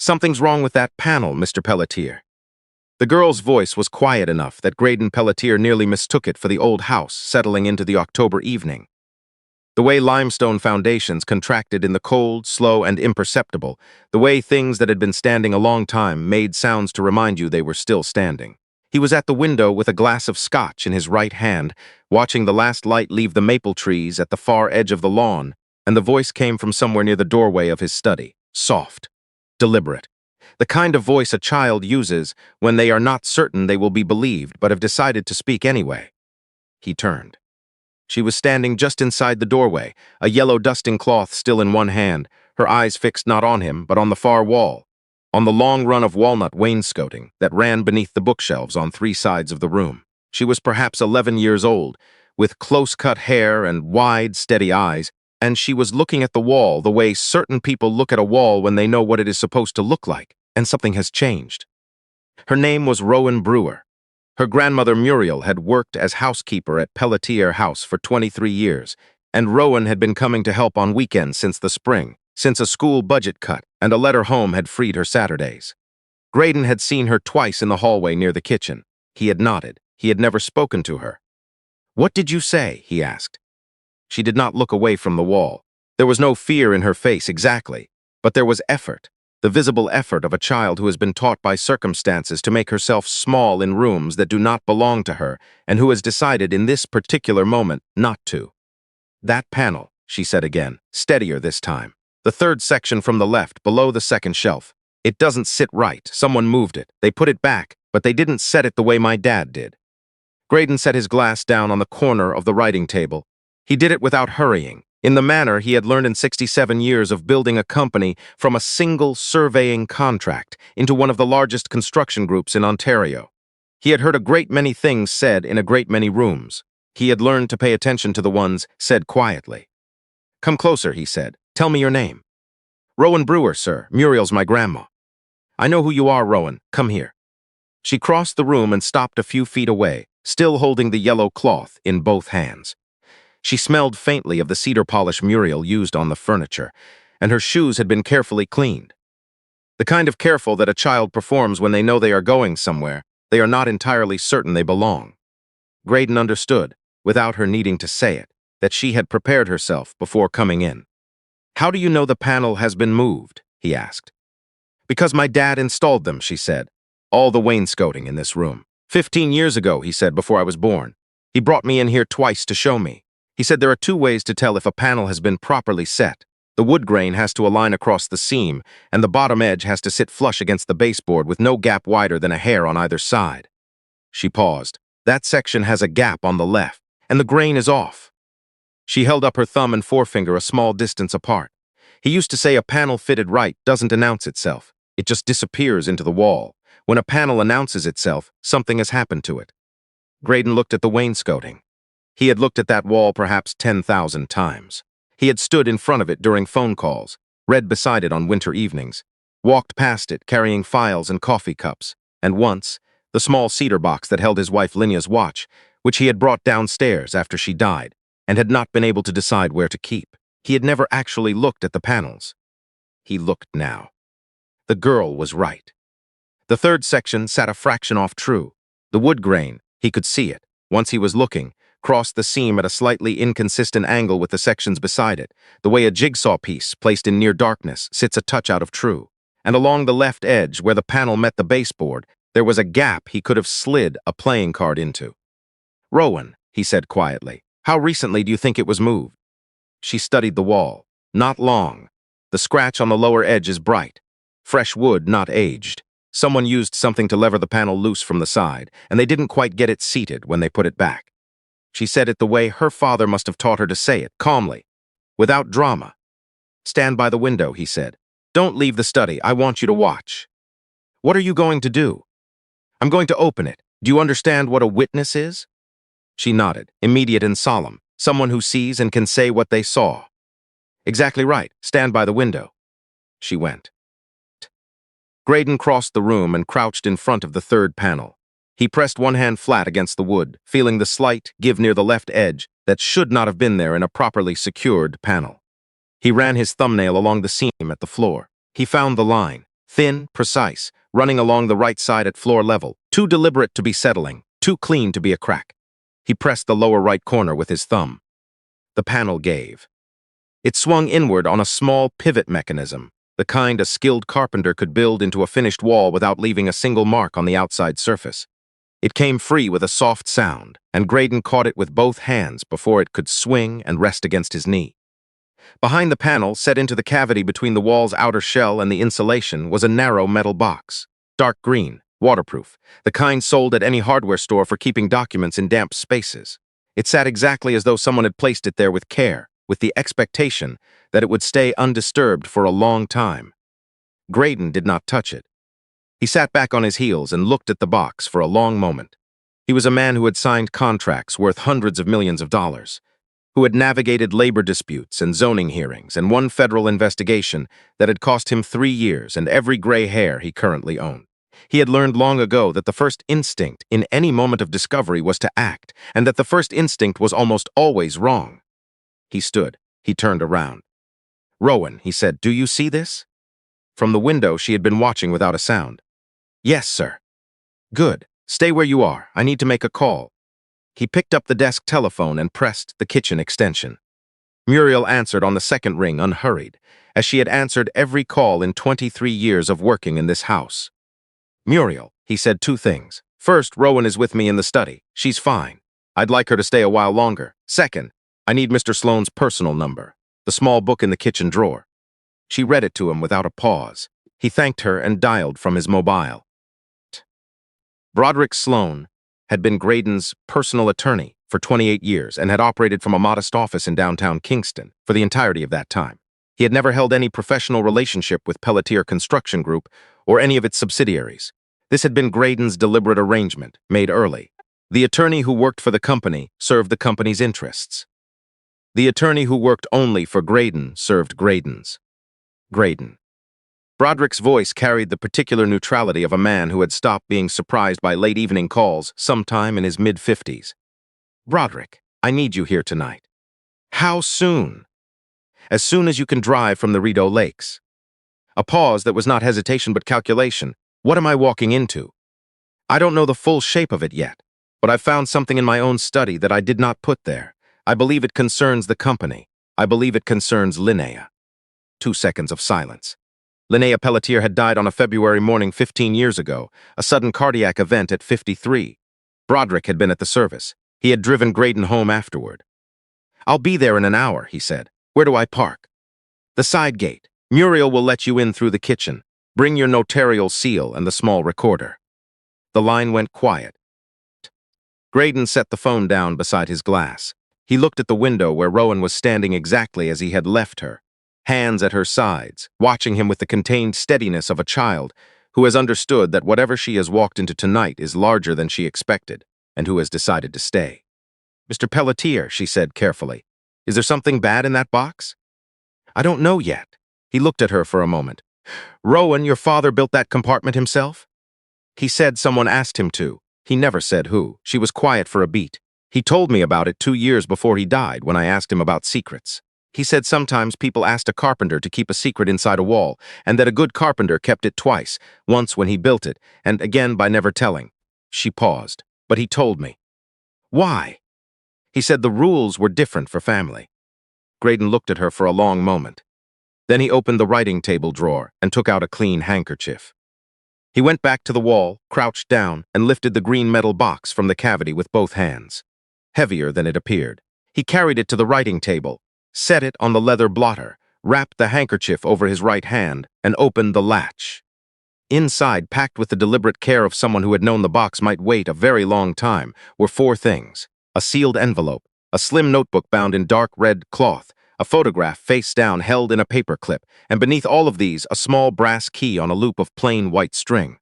"Something's wrong with that panel, Mr. Pelletier." The girl's voice was quiet enough that Graydon Pelletier nearly mistook it for the old house settling into the October evening. The way limestone foundations contracted in the cold, slow, and imperceptible, the way things that had been standing a long time made sounds to remind you they were still standing. He was at the window with a glass of scotch in his right hand, watching the last light leave the maple trees at the far edge of the lawn, and the voice came from somewhere near the doorway of his study, soft, deliberate. The kind of voice a child uses when they are not certain they will be believed but have decided to speak anyway. He turned. She was standing just inside the doorway, a yellow dusting cloth still in one hand, her eyes fixed not on him but on the far wall, on the long run of walnut wainscoting that ran beneath the bookshelves on three sides of the room. She was perhaps 11 years old, with close-cut hair and wide, steady eyes, and she was looking at the wall the way certain people look at a wall when they know what it is supposed to look like, and something has changed. Her name was Rowan Brewer. Her grandmother Muriel had worked as housekeeper at Pelletier House for 23 years, and Rowan had been coming to help on weekends since the spring, since a school budget cut and a letter home had freed her Saturdays. Graydon had seen her twice in the hallway near the kitchen. He had nodded. He had never spoken to her. "What did you say?" he asked. She did not look away from the wall. There was no fear in her face exactly, but there was effort. The visible effort of a child who has been taught by circumstances to make herself small in rooms that do not belong to her, and who has decided in this particular moment not to. "That panel," she said again, steadier this time. "The third section from the left, below the second shelf. It doesn't sit right. Someone moved it. They put it back, but they didn't set it the way my dad did." Graydon set his glass down on the corner of the writing table. He did it without hurrying, in the manner he had learned in 67 years of building a company from a single surveying contract into one of the largest construction groups in Ontario. He had heard a great many things said in a great many rooms. He had learned to pay attention to the ones said quietly. "Come closer," he said. "Tell me your name." "Rowan Brewer, sir. Muriel's my grandma." "I know who you are, Rowan. Come here." She crossed the room and stopped a few feet away, still holding the yellow cloth in both hands. She smelled faintly of the cedar polish Muriel used on the furniture, and her shoes had been carefully cleaned. The kind of careful that a child performs when they know they are going somewhere, they are not entirely certain they belong. Graydon understood, without her needing to say it, that she had prepared herself before coming in. "How do you know the panel has been moved?" he asked. "Because my dad installed them," she said. "All the wainscoting in this room. 15 years ago," he said, "before I was born. He brought me in here twice to show me. He said there are two ways to tell if a panel has been properly set. The wood grain has to align across the seam, and the bottom edge has to sit flush against the baseboard with no gap wider than a hair on either side." She paused. "That section has a gap on the left, and the grain is off." She held up her thumb and forefinger a small distance apart. "He used to say a panel fitted right doesn't announce itself. It just disappears into the wall. When a panel announces itself, something has happened to it." Graydon looked at the wainscoting. He had looked at that wall perhaps 10,000 times. He had stood in front of it during phone calls, read beside it on winter evenings, walked past it carrying files and coffee cups, and once, the small cedar box that held his wife Linnea's watch, which he had brought downstairs after she died, and had not been able to decide where to keep. He had never actually looked at the panels. He looked now. The girl was right. The third section sat a fraction off true. The wood grain, he could see it, once he was looking, crossed the seam at a slightly inconsistent angle with the sections beside it, the way a jigsaw piece placed in near darkness sits a touch out of true. And along the left edge, where the panel met the baseboard, there was a gap he could have slid a playing card into. "Rowan," he said quietly, "how recently do you think it was moved?" She studied the wall. "Not long. The scratch on the lower edge is bright. Fresh wood, not aged. Someone used something to lever the panel loose from the side, and they didn't quite get it seated when they put it back." She said it the way her father must have taught her to say it, calmly, without drama. "Stand by the window," he said. "Don't leave the study. I want you to watch." "What are you going to do?" "I'm going to open it. Do you understand what a witness is?" She nodded, immediate and solemn, someone who sees and can say what they saw. "Exactly right. Stand by the window." She went. Graydon crossed the room and crouched in front of the third panel. He pressed one hand flat against the wood, feeling the slight give near the left edge that should not have been there in a properly secured panel. He ran his thumbnail along the seam at the floor. He found the line, Thin, precise, running along the right side at floor level, too deliberate to be settling, too clean to be a crack. He pressed the lower right corner with his thumb. The panel gave. It swung inward on a small pivot mechanism, the kind a skilled carpenter could build into a finished wall without leaving a single mark on the outside surface. It came free with a soft sound, and Graydon caught it with both hands before it could swing and rest against his knee. Behind the panel, set into the cavity between the wall's outer shell and the insulation, was a narrow metal box, dark green, waterproof, the kind sold at any hardware store for keeping documents in damp spaces. It sat exactly as though someone had placed it there with care, with the expectation that it would stay undisturbed for a long time. Graydon did not touch it. He sat back on his heels and looked at the box for a long moment. He was a man who had signed contracts worth hundreds of millions of dollars, who had navigated labor disputes and zoning hearings and one federal investigation that had cost him 3 years and every gray hair he currently owned. He had learned long ago that the first instinct in any moment of discovery was to act, and that the first instinct was almost always wrong. He stood. He turned around. "Rowan," he said, "do you see this?" From the window, she had been watching without a sound. "Yes, sir." "Good. Stay where you are. I need to make a call." He picked up the desk telephone and pressed the kitchen extension. Muriel answered on the second ring unhurried, as she had answered every call in 23 years of working in this house. "Muriel," he said 2 things. "First, Rowan is with me in the study. She's fine. I'd like her to stay a while longer. Second, I need Mr. Sloane's personal number, the small book in the kitchen drawer." She read it to him without a pause. He thanked her and dialed from his mobile. Broderick Sloane had been Graydon's personal attorney for 28 years and had operated from a modest office in downtown Kingston for the entirety of that time. He had never held any professional relationship with Pelletier Construction Group or any of its subsidiaries. This had been Graydon's deliberate arrangement, made early. The attorney who worked for the company served the company's interests. The attorney who worked only for Graydon served Graydon's. Graydon. Broderick's voice carried the particular neutrality of a man who had stopped being surprised by late evening calls sometime in his mid-50s. "Broderick, I need you here tonight." "How soon?" "As soon as you can drive from the Rideau Lakes." A pause that was not hesitation but calculation. "What am I walking into?" "I don't know the full shape of it yet, but I've found something in my own study that I did not put there. I believe it concerns the company. I believe it concerns Linnea." 2 seconds of silence. Linnea Pelletier had died on a February morning 15 years ago, a sudden cardiac event at 53. Broderick had been at the service. He had driven Graydon home afterward. "I'll be there in an hour," he said. "Where do I park?" "The side gate. Muriel will let you in through the kitchen. Bring your notarial seal and the small recorder." The line went quiet. Graydon set the phone down beside his glass. He looked at the window where Rowan was standing exactly as he had left her, hands at her sides, watching him with the contained steadiness of a child who has understood that whatever she has walked into tonight is larger than she expected, and who has decided to stay. "Mr. Pelletier," she said carefully, "is there something bad in that box?" "I don't know yet." He looked at her for a moment. "Rowan, your father built that compartment himself?" "He said someone asked him to. He never said who." She was quiet for a beat. "He told me about it 2 years before he died when I asked him about secrets. He said sometimes people asked a carpenter to keep a secret inside a wall, and that a good carpenter kept it twice, once when he built it, and again by never telling." She paused. "But he told me." "Why?" "He said the rules were different for family." Graydon looked at her for a long moment. Then he opened the writing table drawer and took out a clean handkerchief. He went back to the wall, crouched down, and lifted the green metal box from the cavity with both hands. Heavier than it appeared. He carried it to the writing table, set it on the leather blotter, wrapped the handkerchief over his right hand, and opened the latch. Inside, packed with the deliberate care of someone who had known the box might wait a very long time, were 4 things: a sealed envelope, a slim notebook bound in dark red cloth, a photograph face down held in a paper clip, and beneath all of these, a small brass key on a loop of plain white string.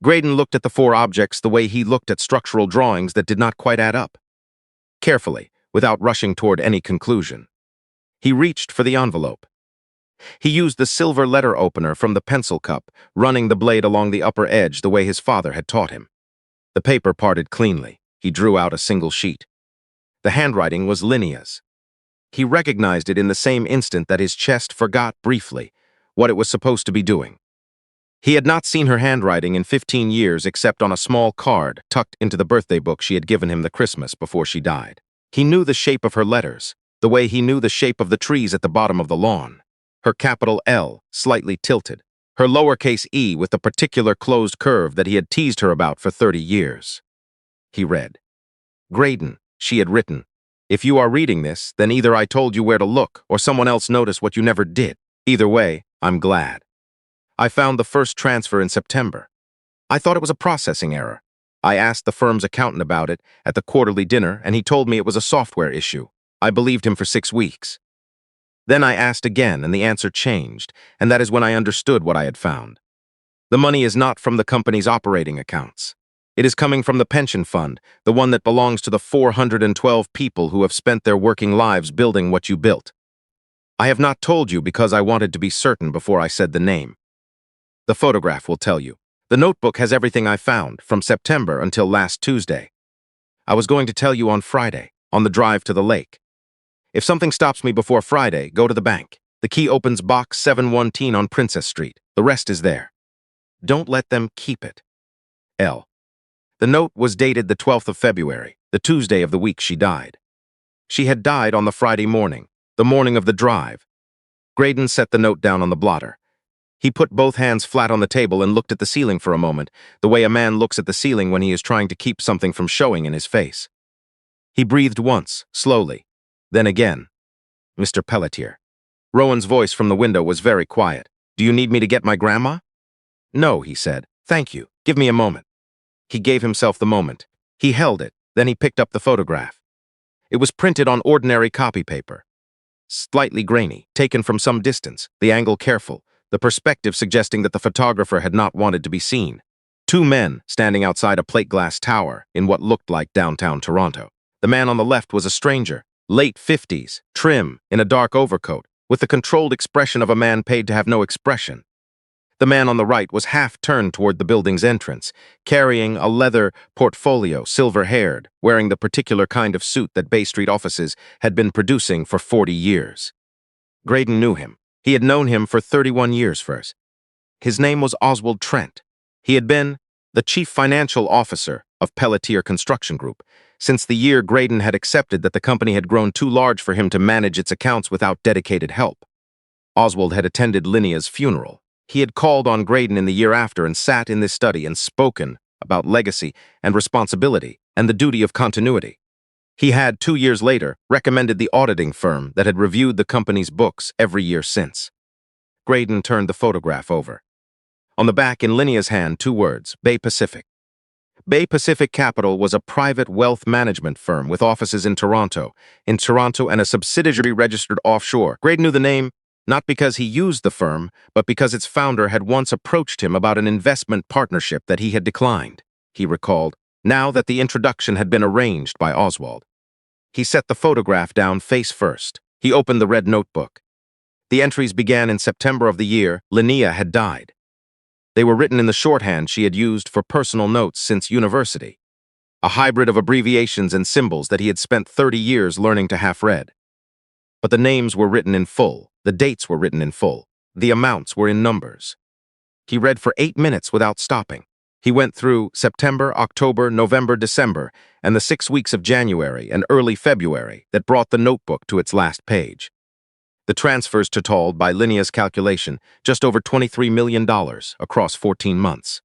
Graydon looked at the 4 objects the way he looked at structural drawings that did not quite add up. Carefully, without rushing toward any conclusion. He reached for the envelope. He used the silver letter opener from the pencil cup, running the blade along the upper edge the way his father had taught him. The paper parted cleanly. He drew out a single sheet. The handwriting was Linnea's. He recognized it in the same instant that his chest forgot briefly what it was supposed to be doing. He had not seen her handwriting in 15 years except on a small card tucked into the birthday book she had given him the Christmas before she died. He knew the shape of her letters, the way he knew the shape of the trees at the bottom of the lawn. Her capital L, slightly tilted. Her lowercase e with the particular closed curve that he had teased her about for 30 years. He read. Graydon, she had written. If you are reading this, then either I told you where to look or someone else noticed what you never did. Either way, I'm glad. I found the first transfer in September. I thought it was a processing error. I asked the firm's accountant about it at the quarterly dinner, and he told me it was a software issue. I believed him for 6 weeks. Then I asked again, and the answer changed, and that is when I understood what I had found. The money is not from the company's operating accounts. It is coming from the pension fund, the one that belongs to the 412 people who have spent their working lives building what you built. I have not told you because I wanted to be certain before I said the name. The photograph will tell you. The notebook has everything I found, from September until last Tuesday. I was going to tell you on Friday, on the drive to the lake. If something stops me before Friday, go to the bank. The key opens box 713 on Princess Street. The rest is there. Don't let them keep it. L. The note was dated the 12th of February, the Tuesday of the week she died. She had died on the Friday morning, the morning of the drive. Graydon set the note down on the blotter. He put both hands flat on the table and looked at the ceiling for a moment, the way a man looks at the ceiling when he is trying to keep something from showing in his face. He breathed once, slowly. Then again. Mr. Pelletier. Rowan's voice from the window was very quiet. Do you need me to get my grandma? No, he said. Thank you. Give me a moment. He gave himself the moment. He held it, then he picked up the photograph. It was printed on ordinary copy paper. Slightly grainy, taken from some distance, the angle careful, the perspective suggesting that the photographer had not wanted to be seen. 2 men standing outside a plate glass tower in what looked like downtown Toronto. The man on the left was a stranger, late 50s, trim, in a dark overcoat, with the controlled expression of a man paid to have no expression. The man on the right was half-turned toward the building's entrance, carrying a leather portfolio, silver-haired, wearing the particular kind of suit that Bay Street offices had been producing for 40 years. Graydon knew him. He had known him for 31 years first. His name was Oswald Trent. He had been the chief financial officer of Pelletier Construction Group since the year Graydon had accepted that the company had grown too large for him to manage its accounts without dedicated help. Oswald had attended Linnea's funeral. He had called on Graydon in the year after and sat in this study and spoken about legacy and responsibility and the duty of continuity. He had, 2 years later, recommended the auditing firm that had reviewed the company's books every year since. Graydon turned the photograph over. On the back in Linnea's hand, 2 words, Bay Pacific. Bay Pacific Capital was a private wealth management firm with offices in Toronto and a subsidiary registered offshore. Graydon knew the name not because he used the firm, but because its founder had once approached him about an investment partnership that he had declined, he recalled, now that the introduction had been arranged by Oswald. He set the photograph down face first. He opened the red notebook. The entries began in September of the year Linnea had died. They were written in the shorthand she had used for personal notes since university, a hybrid of abbreviations and symbols that he had spent 30 years learning to half-read. But the names were written in full, the dates were written in full, the amounts were in numbers. He read for 8 minutes without stopping. He went through September, October, November, December, and the 6 weeks of January and early February that brought the notebook to its last page. The transfers totaled, by Linnea's calculation, just over $23 million across 14 months.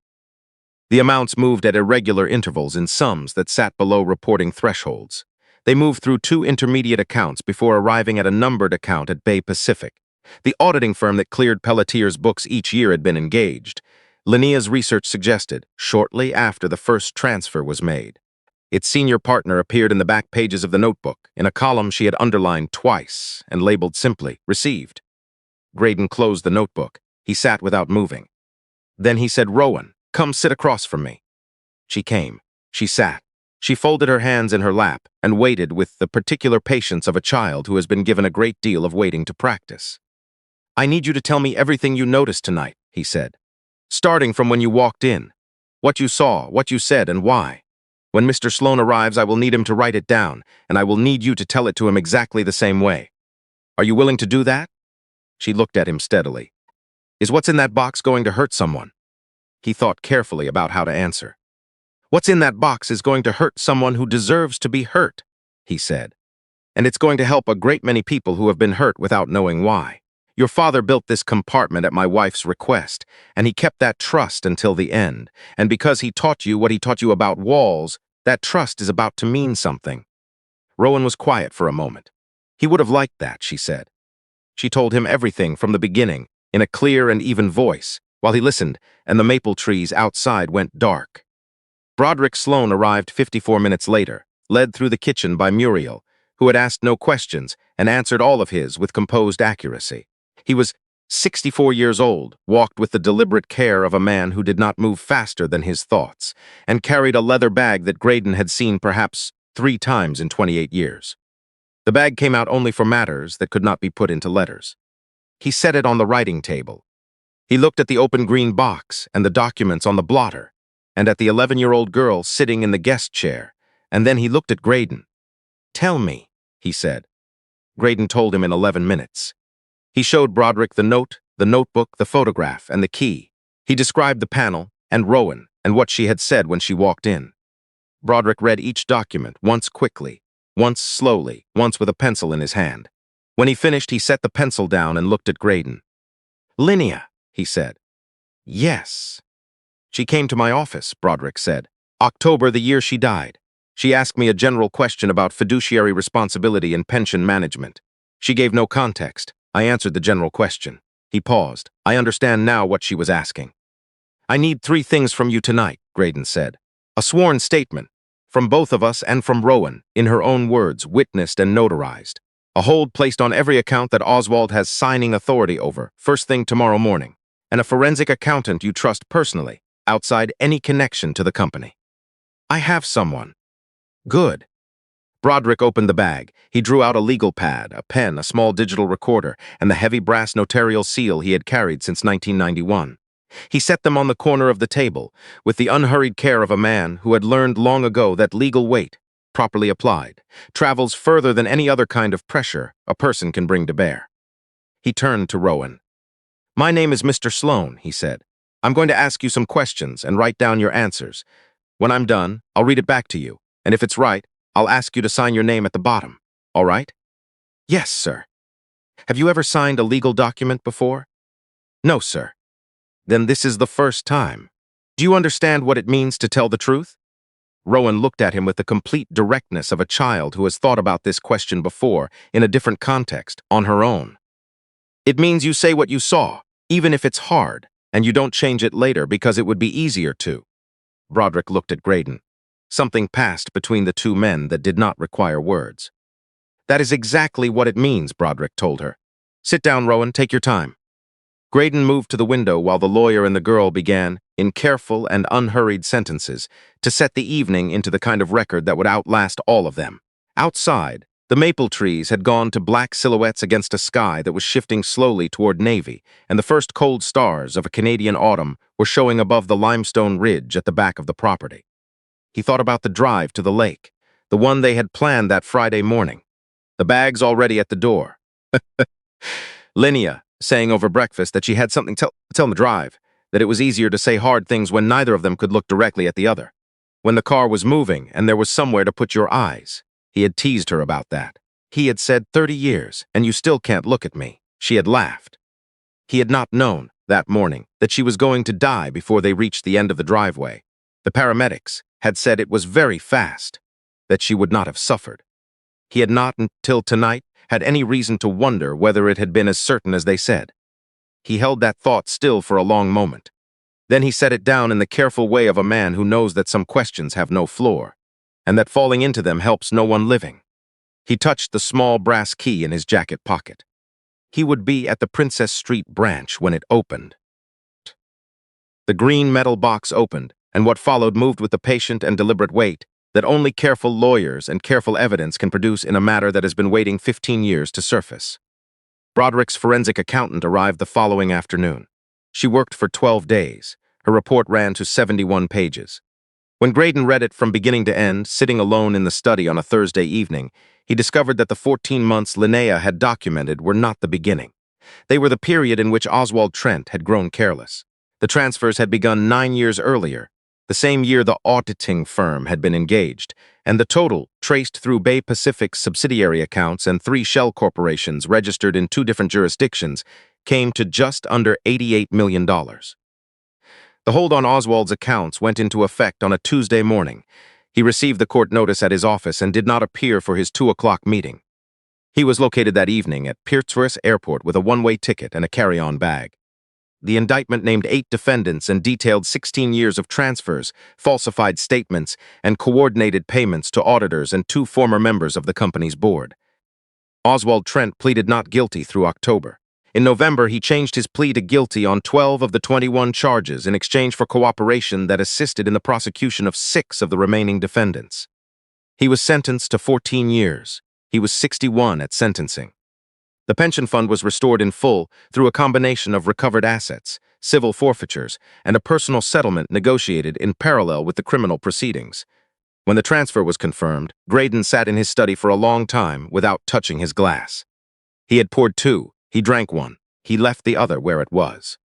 The amounts moved at irregular intervals in sums that sat below reporting thresholds. They moved through 2 intermediate accounts before arriving at a numbered account at Bay Pacific. The auditing firm that cleared Pelletier's books each year had been engaged. Linnea's research suggested, shortly after the first transfer was made. Its senior partner appeared in the back pages of the notebook, in a column she had underlined twice and labeled simply, Received. Graydon closed the notebook. He sat without moving. Then he said, Rowan, come sit across from me. She came. She sat. She folded her hands in her lap and waited with the particular patience of a child who has been given a great deal of waiting to practice. I need you to tell me everything you noticed tonight, he said. Starting from when you walked in. What you saw, what you said, and why. When Mr. Sloan arrives, I will need him to write it down, and I will need you to tell it to him exactly the same way. Are you willing to do that? She looked at him steadily. Is what's in that box going to hurt someone? He thought carefully about how to answer. "What's in that box is going to hurt someone who deserves to be hurt," he said. "And it's going to help a great many people who have been hurt without knowing why. Your father built this compartment at my wife's request, and he kept that trust until the end. And because he taught you what he taught you about walls, that trust is about to mean something." Rowan was quiet for a moment. He would have liked that, she said. She told him everything from the beginning, in a clear and even voice, while he listened, and the maple trees outside went dark. Broderick Sloane arrived 54 minutes later, led through the kitchen by Muriel, who had asked no questions and answered all of his with composed accuracy. He was 64 years old, walked with the deliberate care of a man who did not move faster than his thoughts, and carried a leather bag that Graydon had seen perhaps 3 times in 28 years. The bag came out only for matters that could not be put into letters. He set it on the writing table. He looked at the open green box and the documents on the blotter, and at the 11-year-old girl sitting in the guest chair, and then he looked at Graydon. "Tell me," he said. Graydon told him in 11 minutes. He showed Broderick the note, the notebook, the photograph, and the key. He described the panel, and Rowan, and what she had said when she walked in. Broderick read each document, once quickly, once slowly, once with a pencil in his hand. When he finished, he set the pencil down and looked at Graydon. "Linnea," he said. "Yes." "She came to my office," Broderick said. "October, the year she died. She asked me a general question about fiduciary responsibility and pension management. She gave no context. I answered the general question." He paused. "I understand now what she was asking." "I need 3 things from you tonight," Graydon said. "A sworn statement, from both of us and from Rowan, in her own words, witnessed and notarized. A hold placed on every account that Oswald has signing authority over, first thing tomorrow morning. And a forensic accountant you trust personally, outside any connection to the company." "I have someone." "Good." Broderick opened the bag. He drew out a legal pad, a pen, a small digital recorder, and the heavy brass notarial seal he had carried since 1991. He set them on the corner of the table, with the unhurried care of a man who had learned long ago that legal weight, properly applied, travels further than any other kind of pressure a person can bring to bear. He turned to Rowan. "My name is Mr. Sloane," he said. "I'm going to ask you some questions and write down your answers. When I'm done, I'll read it back to you, and if it's right, I'll ask you to sign your name at the bottom. All right?" "Yes, sir." "Have you ever signed a legal document before?" "No, sir." "Then this is the first time. Do you understand what it means to tell the truth?" Rowan looked at him with the complete directness of a child who has thought about this question before, in a different context, on her own. "It means you say what you saw, even if it's hard, and you don't change it later because it would be easier to." Broderick looked at Graydon. Something passed between the 2 men that did not require words. "That is exactly what it means," Broderick told her. "Sit down, Rowan, take your time." Graydon moved to the window while the lawyer and the girl began, in careful and unhurried sentences, to set the evening into the kind of record that would outlast all of them. Outside, the maple trees had gone to black silhouettes against a sky that was shifting slowly toward navy, and the first cold stars of a Canadian autumn were showing above the limestone ridge at the back of the property. He thought about the drive to the lake, the one they had planned that Friday morning. The bags already at the door. Linnea saying over breakfast that she had something to tell on the drive, that it was easier to say hard things when neither of them could look directly at the other. When the car was moving and there was somewhere to put your eyes. He had teased her about that. He had said 30 years, and you still can't look at me. She had laughed. He had not known, that morning, that she was going to die before they reached the end of the driveway. The paramedics had said it was very fast, that she would not have suffered. He had not, until tonight, had any reason to wonder whether it had been as certain as they said. He held that thought still for a long moment. Then he set it down in the careful way of a man who knows that some questions have no floor, and that falling into them helps no one living. He touched the small brass key in his jacket pocket. He would be at the Princess Street branch when it opened. The green metal box opened, and what followed moved with the patient and deliberate weight that only careful lawyers and careful evidence can produce in a matter that has been waiting 15 years to surface. Broderick's forensic accountant arrived the following afternoon. She worked for 12 days. Her report ran to 71 pages. When Graydon read it from beginning to end, sitting alone in the study on a Thursday evening, he discovered that the 14 months Linnea had documented were not the beginning. They were the period in which Oswald Trent had grown careless. The transfers had begun 9 years earlier, the same year the auditing firm had been engaged, and the total, traced through Bay Pacific's subsidiary accounts and 3 shell corporations registered in 2 different jurisdictions, came to just under $88 million. The hold on Oswald's accounts went into effect on a Tuesday morning. He received the court notice at his office and did not appear for his 2 o'clock meeting. He was located that evening at Pittsburgh Airport with a one-way ticket and a carry-on bag. The indictment named 8 defendants and detailed 16 years of transfers, falsified statements, and coordinated payments to auditors and 2 former members of the company's board. Oswald Trent pleaded not guilty through October. In November, he changed his plea to guilty on 12 of the 21 charges in exchange for cooperation that assisted in the prosecution of 6 of the remaining defendants. He was sentenced to 14 years. He was 61 at sentencing. The pension fund was restored in full through a combination of recovered assets, civil forfeitures, and a personal settlement negotiated in parallel with the criminal proceedings. When the transfer was confirmed, Graydon sat in his study for a long time without touching his glass. He had poured 2. He drank 1. He left the other where it was.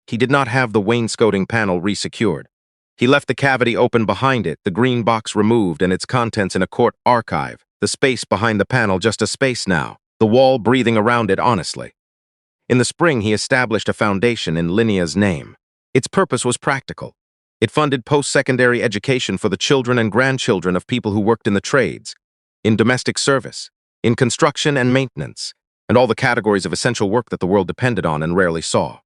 He did not have the wainscoting panel resecured. He left the cavity open behind it, the green box removed and its contents in a court archive, the space behind the panel just a space now, the wall breathing around it honestly. In the spring, he established a foundation in Linnea's name. Its purpose was practical. It funded post-secondary education for the children and grandchildren of people who worked in the trades, in domestic service, in construction and maintenance, and all the categories of essential work that the world depended on and rarely saw.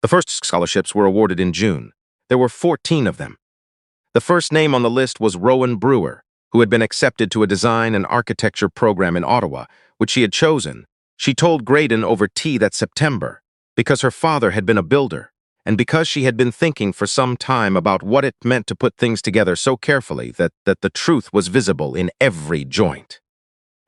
The first scholarships were awarded in June. There were 14 of them. The first name on the list was Rowan Brewer, who had been accepted to a design and architecture program in Ottawa, which she had chosen. She told Graydon over tea that September, because her father had been a builder, and because she had been thinking for some time about what it meant to put things together so carefully that the truth was visible in every joint.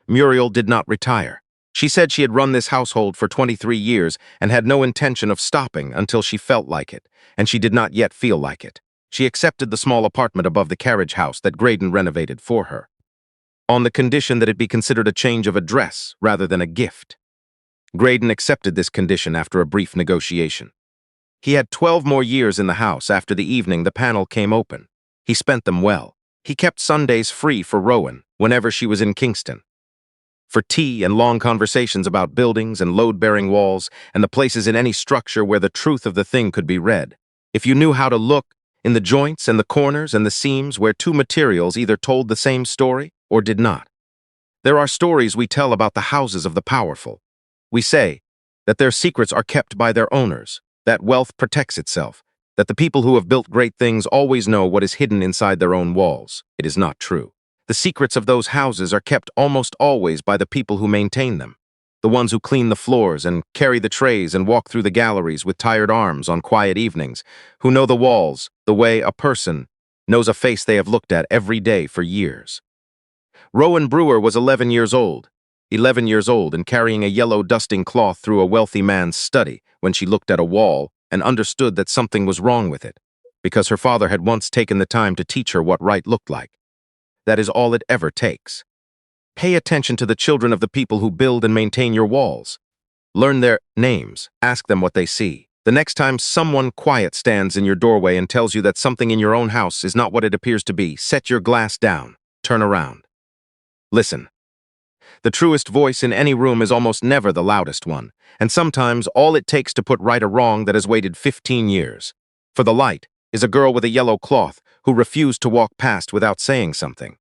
Muriel did not retire. She said she had run this household for 23 years and had no intention of stopping until she felt like it, and she did not yet feel like it. She accepted the small apartment above the carriage house that Graydon renovated for her, on the condition that it be considered a change of address rather than a gift. Graydon accepted this condition after a brief negotiation. He had 12 more years in the house after the evening the panel came open. He spent them well. He kept Sundays free for Rowan whenever she was in Kingston, for tea and long conversations about buildings and load-bearing walls and the places in any structure where the truth of the thing could be read. If you knew how to look in the joints and the corners and the seams where 2 materials either told the same story or did not. There are stories we tell about the houses of the powerful. We say that their secrets are kept by their owners, that wealth protects itself, that the people who have built great things always know what is hidden inside their own walls. It is not true. The secrets of those houses are kept almost always by the people who maintain them, the ones who clean the floors and carry the trays and walk through the galleries with tired arms on quiet evenings, who know the walls the way a person knows a face they have looked at every day for years. Rowan Brewer was 11 years old and carrying a yellow dusting cloth through a wealthy man's study when she looked at a wall and understood that something was wrong with it, because her father had once taken the time to teach her what right looked like. That is all it ever takes. Pay attention to the children of the people who build and maintain your walls. Learn their names. Ask them what they see. The next time someone quiet stands in your doorway and tells you that something in your own house is not what it appears to be, set your glass down. Turn around. Listen. The truest voice in any room is almost never the loudest one, and sometimes all it takes to put right a wrong that has waited 15 years. For the light is a girl with a yellow cloth who refused to walk past without saying something.